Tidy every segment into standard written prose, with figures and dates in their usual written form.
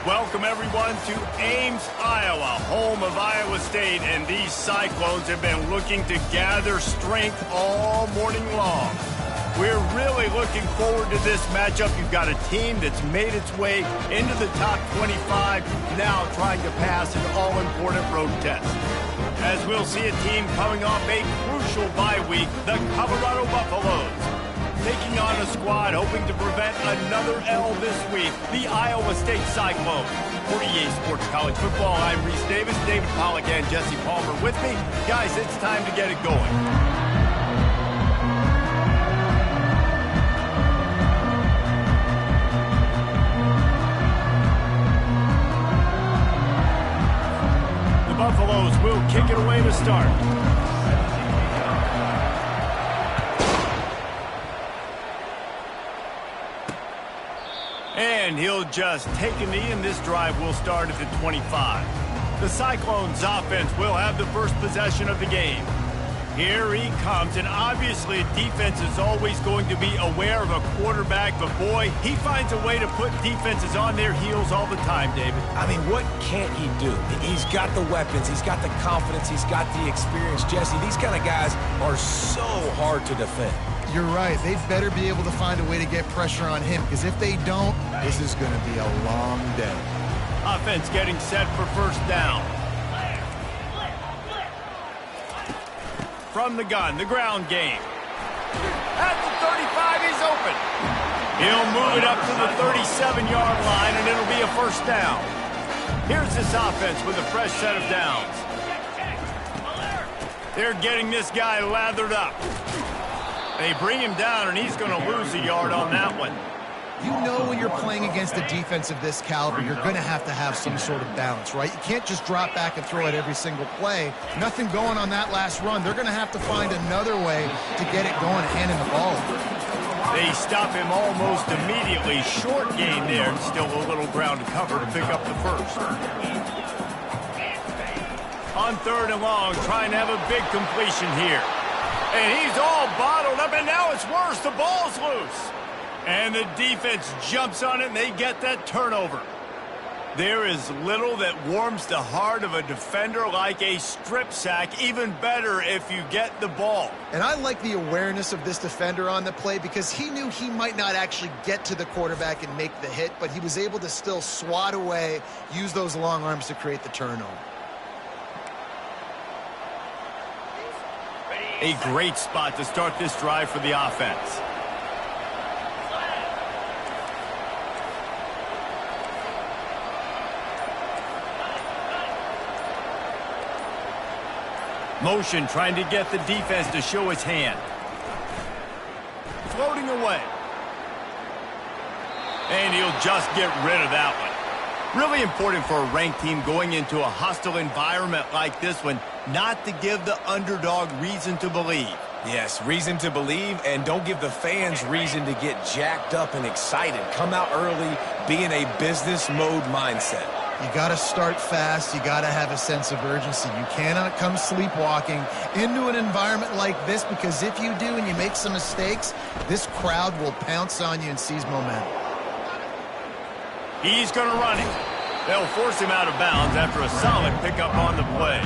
Welcome, everyone, to Ames, Iowa, home of Iowa State. And these Cyclones have been looking to gather strength all morning long. We're really looking forward to this matchup. You've got a team that's made its way into the top 25, now trying to pass an all-important road test. As we'll see a team coming off a crucial bye week, the Colorado Buffaloes, taking on a squad hoping to prevent another L this week, the Iowa State Cyclones. For EA Sports College Football, I'm Reese Davis, David Pollack, and Jesse Palmer with me. Guys, it's time to get it going. The Buffaloes will kick it away to start. And he'll just take a knee, and this drive will start at the 25. The Cyclones offense will have the first possession of the game. Here he comes, and obviously defense is always going to be aware of a quarterback, but boy, he finds a way to put defenses on their heels all the time, David. I mean, what can't he do? He's got the weapons, he's got the confidence, he's got the experience. Jesse, these kind of guys are so hard to defend. You're right. They better be able to find a way to get pressure on him, because if they don't, this is going to be a long day. Offense getting set for first down. From the gun, the ground game. At the 35, he's open. He'll move it up to the 37-yard line, and it'll be a first down. Here's this offense with a fresh set of downs. They're getting this guy lathered up. They bring him down, and he's going to lose a yard on that one. You know when you're playing against a defense of this caliber, you're going to have some sort of balance, right? You can't just drop back and throw it every single play. Nothing going on that last run. They're going to have to find another way to get it going, handing the ball. They stop him almost immediately. Short gain there, and still a little ground to cover to pick up the first. On third and long, trying to have a big completion here. And he's all bottled up, and now it's worse. The ball's loose. And the defense jumps on it, and they get that turnover. There is little that warms the heart of a defender like a strip sack. Even better if you get the ball. And I like the awareness of this defender on the play, because he knew he might not actually get to the quarterback and make the hit, but he was able to still swat away, use those long arms to create the turnover. A great spot to start this drive for the offense. Motion trying to get the defense to show his hand. Floating away. And he'll just get rid of that one. Really important for a ranked team going into a hostile environment like this one, not to give the underdog reason to believe. Yes, reason to believe, and don't give the fans reason to get jacked up and excited. Come out early, be in a business mode mindset. You got to start fast. You got to have a sense of urgency. You cannot come sleepwalking into an environment like this, because if you do and you make some mistakes, this crowd will pounce on you and seize momentum. He's going to run it. They'll force him out of bounds after a solid pickup on the play.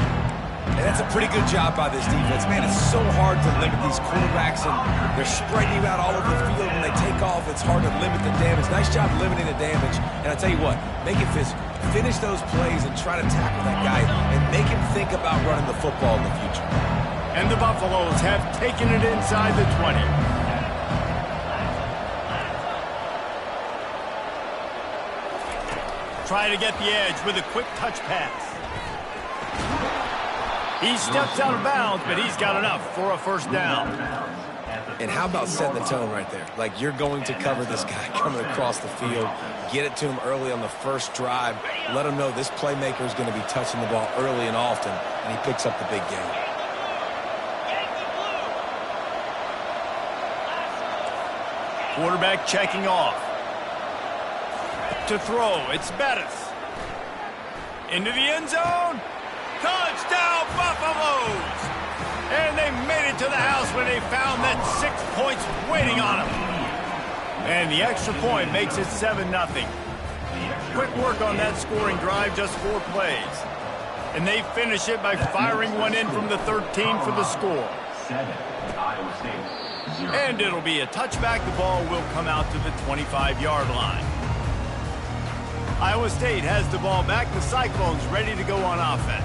And that's a pretty good job by this defense. Man, it's so hard to limit these quarterbacks, and they're spreading you out all over the field. When they take off, it's hard to limit the damage. Nice job limiting the damage. And I tell you what, make it physical. Finish those plays and try to tackle that guy and make him think about running the football in the future. And the Buffaloes have taken it inside the 20. Try to get the edge with a quick touch pass. He steps out of bounds, but he's got enough for a first down. And how about setting the tone right there? Like, you're going to cover this guy coming across the field. Get it to him early on the first drive. Let him know this playmaker is going to be touching the ball early and often, and he picks up the big game. Quarterback checking off. To throw, it's Bettis. Into the end zone. Touchdown, Buffaloes! And they made it to the house when they found that 6 points waiting on them. And the extra point makes it 7-0. quick work on that scoring drive, just 4 plays. And they finish it by firing one in from the 13 for the score. And it'll be a touchback. The ball will come out to the 25-yard line. Iowa State has the ball back. The Cyclones ready to go on offense.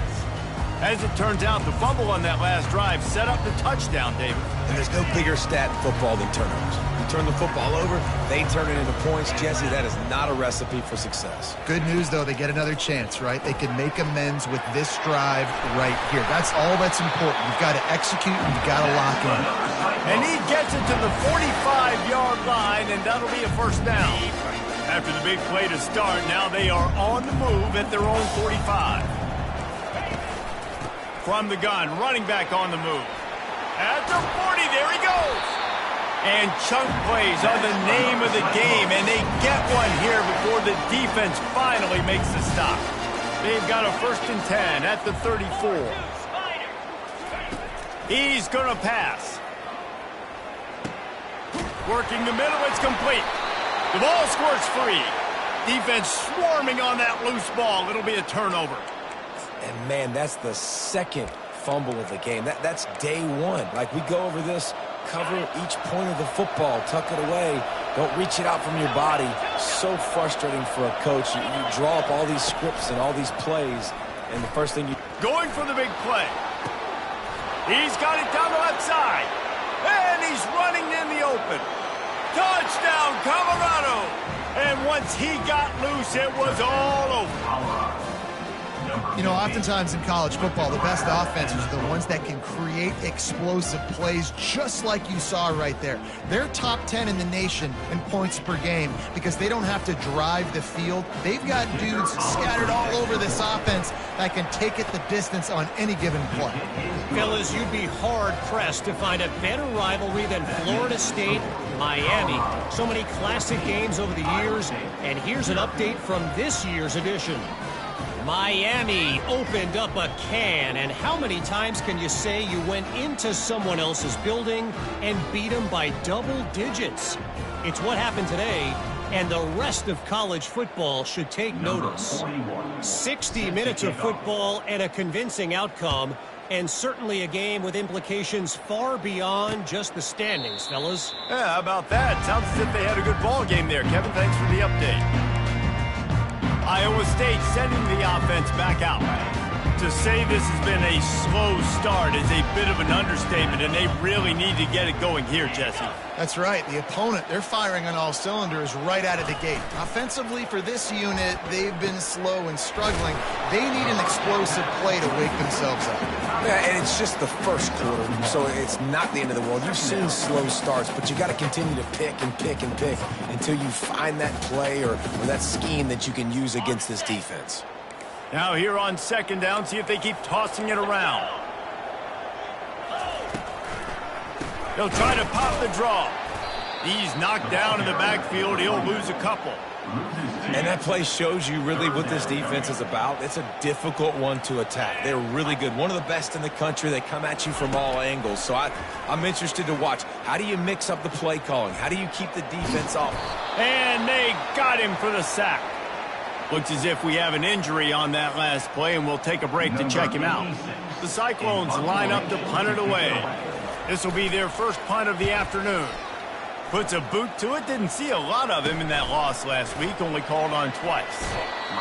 As it turns out, the fumble on that last drive set up the touchdown, David. And there's no bigger stat in football than turnovers. You turn the football over, they turn it into points. Jesse, that is not a recipe for success. Good news, though, they get another chance, right? They can make amends with this drive right here. That's all that's important. You've got to execute and you've got to lock in. And he gets it to the 45-yard line, and that'll be a first down. After the big play to start, now they are on the move at their own 45. From the gun, running back on the move. At the 40, there he goes. And chunk plays are the name of the game, and they get one here before the defense finally makes the stop. They've got a 1st and 10 at the 34. He's going to pass. Working the middle, it's complete. The ball squirts free. Defense swarming on that loose ball. It'll be a turnover. And, man, that's the second fumble of the game. That's day one. Like, we go over this, cover each point of the football, tuck it away. Don't reach it out from your body. So frustrating for a coach. You draw up all these scripts and all these plays, and the first thing you... Going for the big play. He's got it down the left side. And he's running in the open. Touchdown, Colorado! And once he got loose, it was all over. You know, oftentimes in college football, the best offenses are the ones that can create explosive plays just like you saw right there. They're top 10 in the nation in points per game because they don't have to drive the field. They've got dudes scattered all over this offense that can take it the distance on any given play. Fellas, you'd be hard-pressed to find a better rivalry than Florida State, Miami. So many classic games over the years, and here's an update from this year's edition. Miami opened up a can, and how many times can you say you went into someone else's building and beat them by double digits? It's what happened today, and the rest of college football should take notice. 60 minutes of football and a convincing outcome, and certainly a game with implications far beyond just the standings, fellas. Yeah, how about that? Sounds as if they had a good ball game there. Kevin, thanks for the update. Iowa State sending the offense back out. To say this has been a slow start is a bit of an understatement, and they really need to get it going here, Jesse. That's right. The opponent, they're firing on all cylinders right out of the gate. Offensively for this unit, they've been slow and struggling. They need an explosive play to wake themselves up. Yeah, and it's just the first quarter, so it's not the end of the world. You've seen slow starts, but you got to continue to pick and pick and pick until you find that play or that scheme that you can use against this defense. Now here on 2nd down, see if they keep tossing it around. He'll try to pop the draw. He's knocked down in the backfield. He'll lose a couple. And that play shows you really what this defense is about. It's a difficult one to attack. They're really good. One of the best in the country. They come at you from all angles. So I'm interested to watch. How do you mix up the play calling? How do you keep the defense off? And they got him for the sack. Looks as if we have an injury on that last play, and we'll take a break to check him out. The Cyclones line up to punt it away. This will be their first punt of the afternoon. Puts a boot to it. Didn't see a lot of him in that loss last week. Only called on twice.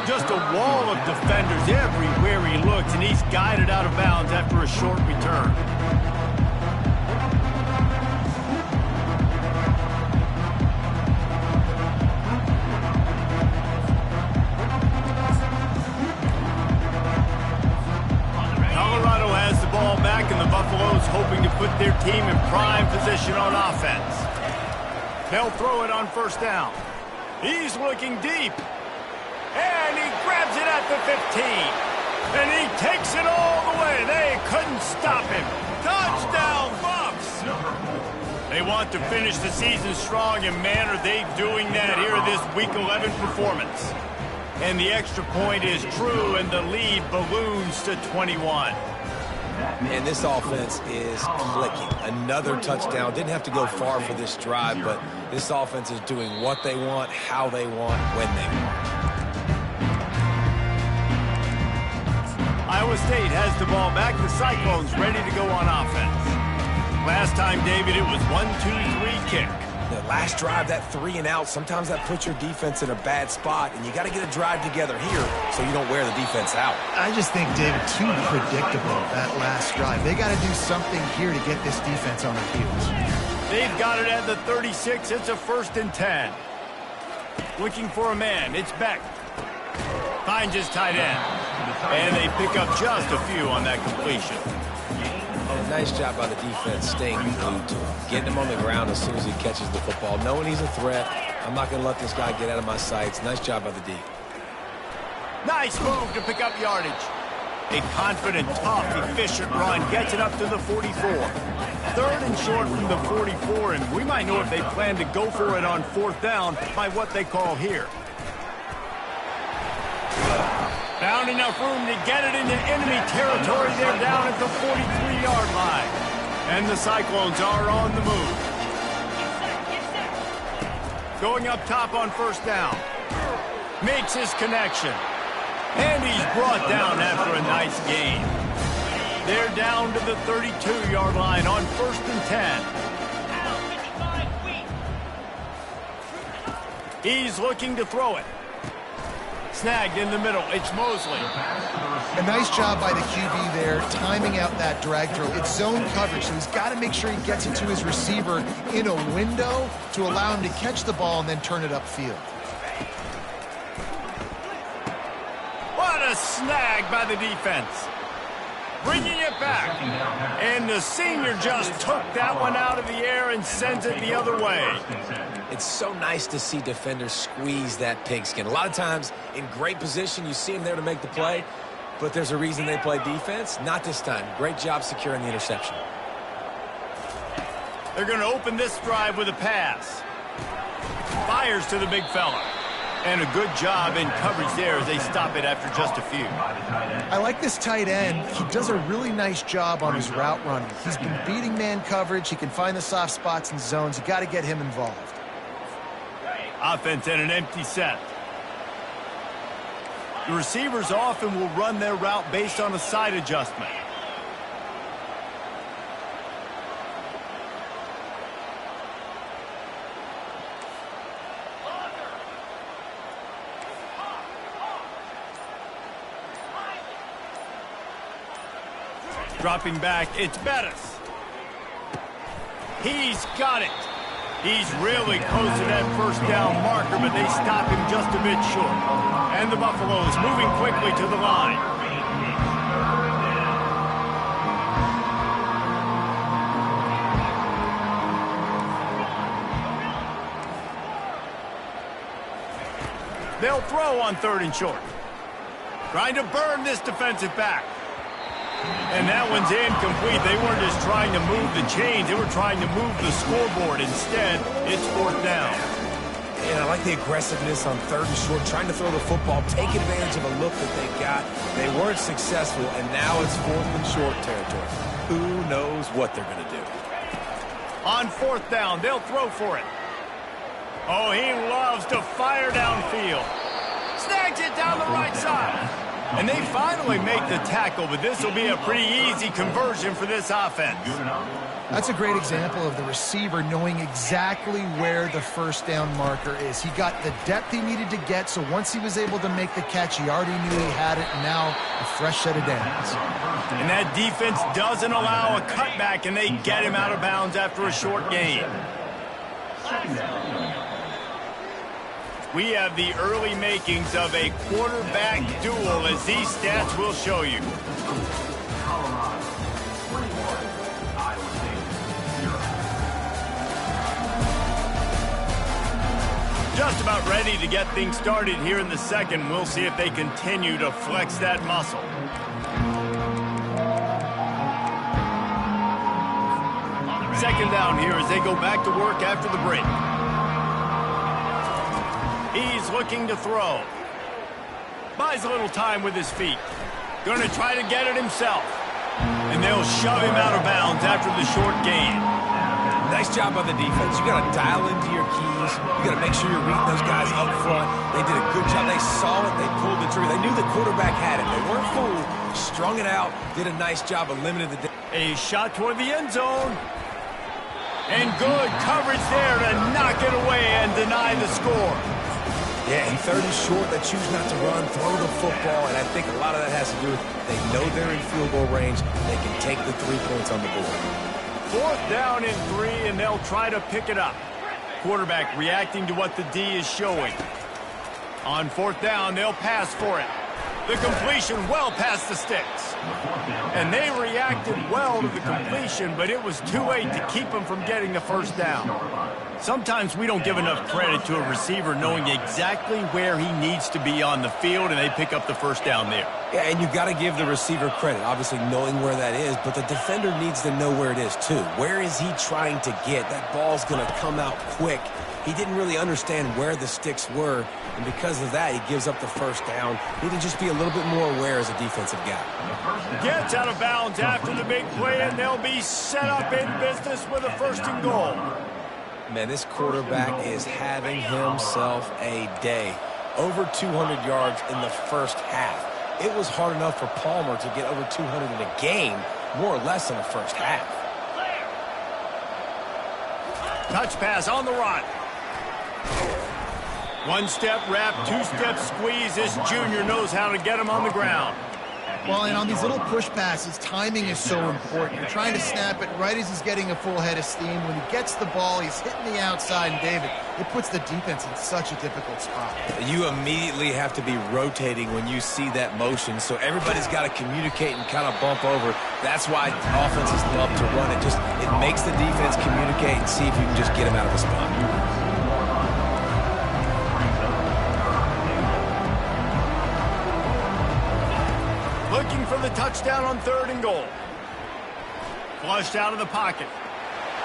Just a wall of defenders everywhere he looks, and he's guided out of bounds after a short return. Colorado has the ball back, and the Buffaloes hoping to put their team in prime position on offense. They'll throw it on 1st down. He's looking deep. And he grabs it at the 15. And he takes it all the way. They couldn't stop him. Touchdown, Buffs! They want to finish the season strong, and man, are they doing that here in this Week 11 performance. And the extra point is true, and the lead balloons to 21. And this offense is clicking. Another touchdown. Didn't have to go far for this drive, but this offense is doing what they want, how they want, when they want. Iowa State has the ball back. The Cyclones ready to go on offense. Last time, David, it was 1-2-3 kick. The last drive, that 3 and out, sometimes that puts your defense in a bad spot, and you got to get a drive together here so you don't wear the defense out. I just think, David, too predictable, that last drive. They got to do something here to get this defense on their heels. They've got it at the 36. It's a 1st and 10. Looking for a man. It's Beck. Finds his tight end. And they pick up just a few on that completion. Nice job by the defense staying glued to him, getting him on the ground as soon as he catches the football, knowing he's a threat. I'm not going to let this guy get out of my sights. Nice job by the D. Nice move to pick up yardage. A confident, tough, efficient run gets it up to the 44. 3rd and short from the 44, and we might know if they plan to go for it on 4th down by what they call here. Found enough room to get it into enemy territory. They're down at the 43-yard line. And the Cyclones are on the move. Going up top on 1st down. Makes his connection. And he's brought down after a nice gain. They're down to the 32-yard line on 1st and 10. He's looking to throw it. Snagged in the middle. It's Mosley. A nice job by the QB there, timing out that drag throw. It's zone coverage, so he's got to make sure he gets it to his receiver in a window to allow him to catch the ball and then turn it upfield. What a snag by the defense. Bringing it back. And the senior just took that one out of the air and sends it the other way. It's so nice to see defenders squeeze that pigskin. A lot of times in great position, you see them there to make the play, but there's a reason they play defense. Not this time. Great job securing the interception. They're going to open this drive with a pass. Fires to the big fella. And a good job in coverage there as they stop it after just a few. I like this tight end. He does a really nice job on his route running. He's been beating man coverage. He can find the soft spots and zones. You got to get him involved. Offense and an empty set. The receivers often will run their route based on a side adjustment. Dropping back, it's Bettis. He's got it. He's really close to that 1st down marker, but they stop him just a bit short. And the Buffaloes moving quickly to the line. They'll throw on 3rd and short. Trying to burn this defensive back. And that one's incomplete. They weren't just trying to move the chains. They were trying to move the scoreboard. Instead, it's 4th down. And I like the aggressiveness on 3rd and short, trying to throw the football, taking advantage of a look that they got. They weren't successful, and now it's 4th and short territory. Who knows what they're going to do? On 4th down, they'll throw for it. Oh, he loves to fire downfield. Snags it down the right side. And they finally make the tackle, but this will be a pretty easy conversion for this offense. That's a great example of the receiver knowing exactly where the 1st down marker is. He got the depth he needed to get, so once he was able to make the catch, he already knew he had it, and now a fresh set of downs. And that defense doesn't allow a cutback, and they get him out of bounds after a short gain. We have the early makings of a quarterback duel, as these stats will show you. Just about ready to get things started here in the second. We'll see if they continue to flex that muscle. Second down here as they go back to work after the break. He's looking to throw. Buys a little time with his feet. Going to try to get it himself. And they'll shove him out of bounds after the short gain. nice job by the defense. You got to dial into your keys. You got to make sure you're reading those guys up front. They did a good job. They saw it. They pulled the trigger. They knew the quarterback had it. They weren't fooled. Strung it out. Did a nice job of limiting the... A shot toward the end zone. And good coverage there to knock it away and deny the score. Yeah, and third and short, they choose not to run, throw the football, and I think a lot of that has to do with they know they're in field goal range. They can take the 3 points on the board. 4th down and 3, and they'll try to pick it up. Quarterback reacting to what the D is showing. On 4th down, they'll pass for it. The completion well past the sticks. And they reacted well to the completion, but it was too late to keep them from getting the 1st down. Sometimes we don't give enough credit to a receiver knowing exactly where he needs to be on the field, and they pick up the 1st down there. Yeah, and you've got to give the receiver credit, obviously knowing where that is, but the defender needs to know where it is too. Where is he trying to get? That ball's going to come out quick. He didn't really understand where the sticks were, and because of that, he gives up the 1st down. He need to just be a little bit more aware as a defensive guy. Gets out of bounds after the big play, and they'll be set up in business with a 1st and goal. Man, this quarterback is having himself a day. Over 200 yards in the 1st half. It was hard enough for Palmer to get over 200 in a game, more or less in the 1st half. Touch pass on the run. 1-step wrap, 2-step squeeze. This junior knows how to get him on the ground. Well, and on these little push passes, timing is so important. You're trying to snap it right as he's getting a full head of steam. When he gets the ball, he's hitting the outside, and David, it puts the defense in such a difficult spot. You immediately have to be rotating when you see that motion, so everybody's got to communicate and kind of bump over. That's why offenses love to run it. It makes the defense communicate and see if you can just get him out of the spot. Looking for the touchdown on 3rd and goal. Flushed out of the pocket.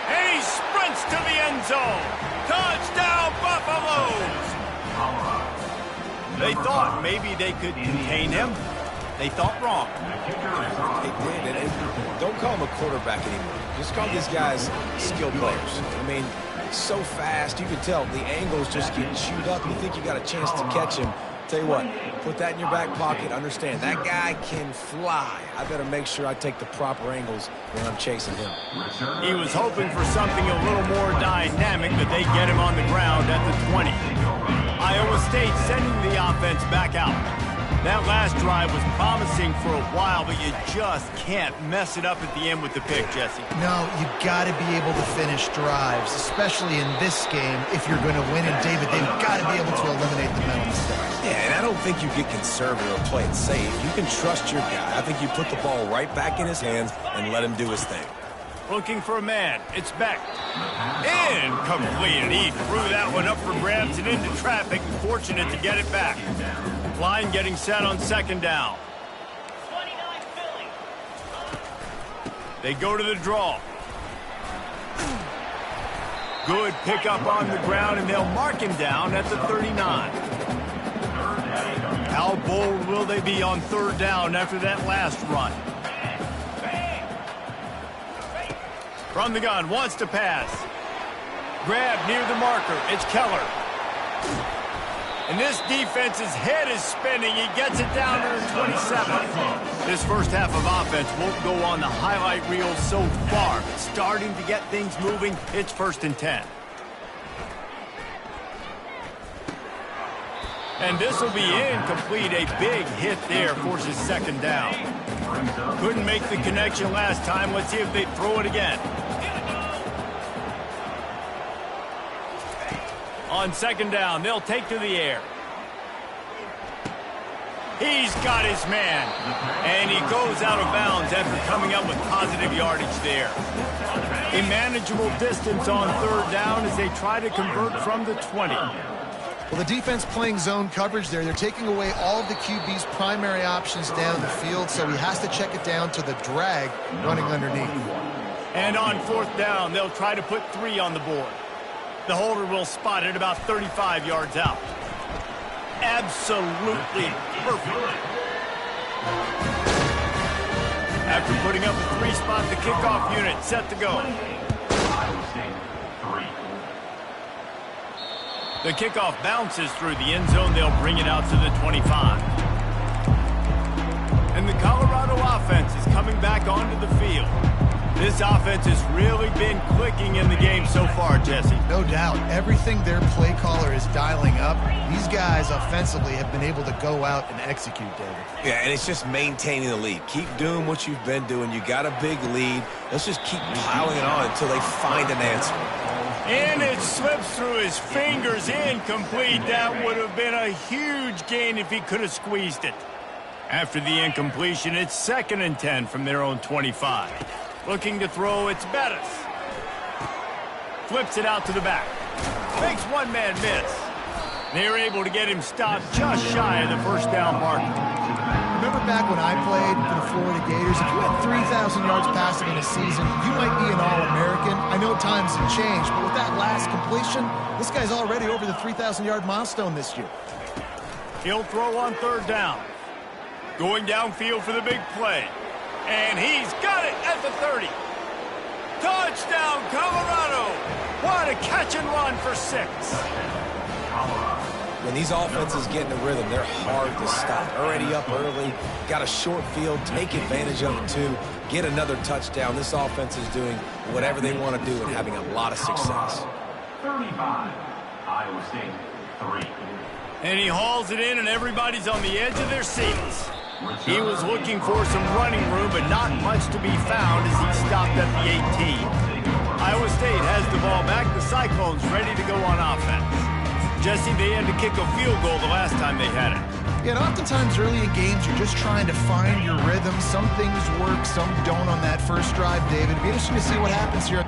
And he sprints to the end zone. Touchdown, Buffaloes! They thought maybe they could contain him. They thought wrong. They did. Don't call him a quarterback anymore. Just call these guys skilled players. I mean, so fast. You can tell the angles just get chewed up. You think you got a chance to catch him. Tell you what, put that in your back pocket. Understand, that guy can fly. I better make sure I take the proper angles when I'm chasing him. He was hoping for something a little more dynamic, but they get him on the ground at the 20. Iowa State sending the offense back out. That last drive was promising for a while, but you just can't mess it up at the end with the pick, Jesse. No, you got to be able to finish drives, especially in this game if you're going to win. And David, they've got to be able to eliminate the mental mistakes. Yeah, and I don't think you get conservative or play it safe. You can trust your guy. I think you put the ball right back in his hands and let him do his thing. Looking for a man. It's Beck. Incomplete. And he threw that one up for grabs and into traffic. Fortunate to get it back. Line getting set on 2nd down. They go to the draw. Good pickup on the ground, and they'll mark him down at the 39. How bold will they be on 3rd down after that last run? From the gun, wants to pass. Grab near the marker. It's Keller. And this defense's head is spinning. He gets it down to the 27. This 1st half of offense won't go on the highlight reel so far. But starting to get things moving, it's 1st and 10. And this will be incomplete. A big hit there forces 2nd down. Couldn't make the connection last time. Let's see if they throw it again. On 2nd down, they'll take to the air. He's got his man. And he goes out of bounds after coming up with positive yardage there. A manageable distance on 3rd down as they try to convert from the 20. Well, the defense playing zone coverage there. They're taking away all of the QB's primary options down the field, so he has to check it down to the drag running underneath. And on 4th down, they'll try to put 3 on the board. The holder will spot it about 35 yards out. Absolutely perfect. After putting up a 3 spot, the kickoff unit set to go. The kickoff bounces through the end zone. They'll bring it out to the 25. And the Colorado offense is coming back onto the field. This offense has really been clicking in the game so far, Jesse. No doubt. Everything their play caller is dialing up, these guys offensively have been able to go out and execute, David. Yeah, and it's just maintaining the lead. Keep doing what you've been doing. You got a big lead. Let's just keep piling it on until they find an answer. And it slips through his fingers, incomplete. That would have been a huge gain if he could have squeezed it. After the incompletion, it's 2nd and 10 from their own 25. Looking to throw, it's Bettis. Flips it out to the back. Makes one man miss. They're able to get him stopped just shy of the first down marker. Remember back when I played for the Florida Gators, if you had 3,000 yards passing in a season, you might be an All-American. I know times have changed, but with that last completion, this guy's already over the 3,000-yard milestone this year. He'll throw on 3rd down. Going downfield for the big play. And he's got it at the 30. Touchdown, Colorado. What a catch and run for 6. When these offenses get in the rhythm, they're hard to stop. Already up early, got a short field, take advantage of it too, get another touchdown. This offense is doing whatever they want to do and having a lot of success. 35, Iowa State, 3. And he hauls it in, and everybody's on the edge of their seats. He was looking for some running room, but not much to be found as he stopped at the 18. Iowa State has the ball back. The Cyclones ready to go on offense. Jesse, they had to kick a field goal the last time they had it. Yeah, and oftentimes early in games, you're just trying to find your rhythm. Some things work, some don't on that first drive, David. It'll be interesting to see what happens here.